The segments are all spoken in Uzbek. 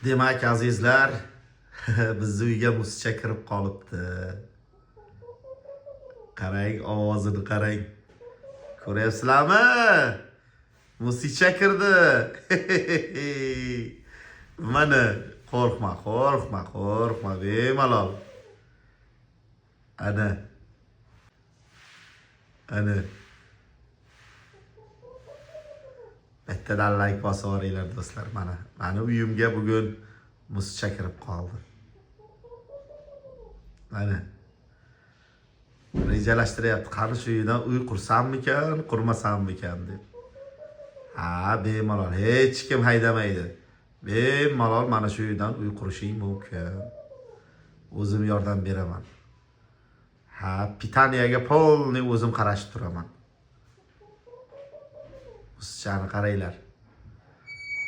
Demak azizlar, bizni uyga musicha kirib qolibdi. Qarang, ovozini qarang. Ko'ryapsizlarmi? Musicha kirdi. Mana qo'rqma bemalol. Ana. Bittadan like bosib yuboringlar do'stlar. Mani uyimga bugun musicha kirib qoldi. Mana. Rejalashtiryapti. Qani shu uydan uy qursammikan, qurmasammikan deb. Bemalol hech kim haydamaydi. Bemalol mana shu uydan uy qurishing mumkin. O'zim yordam beraman. Pitaniyaga polni o'zim qarashib turaman. Musichani qaranglar.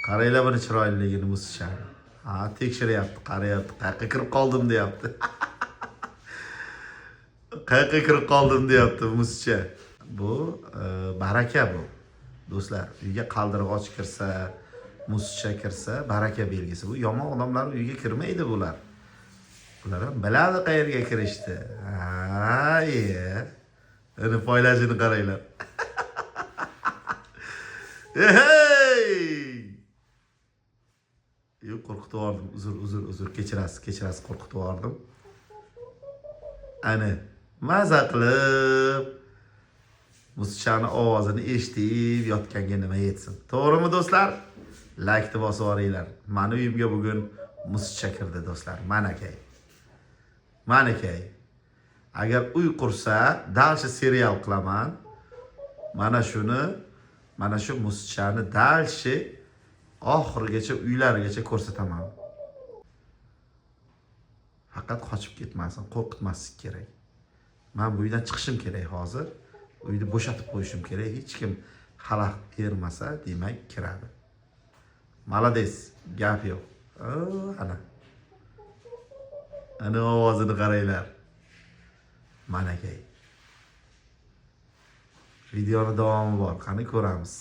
Qaranglar buni chiroyliligini musichani. Tekshiryapti, qarayapti. Qayerga kirib qoldim deyapti. Qayerga kirib qoldim deyapti musicha. Bu baraka bu. Do'stlar, uyga qaldirg'och kirsa, musicha kirsa, baraka belgisi. Bu yomon odamlar uyga kirmaydi bular. Ular ham biladi qayerga kirishdi. Uni poylashini qaranglar. Yo'q, qo'rqitib yubordim. Uzr. Kechirasiz, qo'rqitib yubordim. Ana, maza qilib musichani ovozini eshitib yotganga nima yetsin. To'g'rimi do'stlar? Like bosib yuboringlar. Mani uyimga bugun musicha kirdi do'stlar. Manakay. Agar uy qursa, dalshi serial qilaman. Mana shu musichani dalshi oxirigacha uylargacha ko'rsataman. Faqat qochib ketmasin, qo'rqitmaslik kerak. Men bu uydan chiqishim kerak hozir. Uyni bo'shatib qo'yishim kerak. Hech kim xalaqit bermasa, demak kiradi. Malades, gap yo'q. Ana ovozini qaranglar. Manakay. Videoni davomi bor, qani ko'ramiz.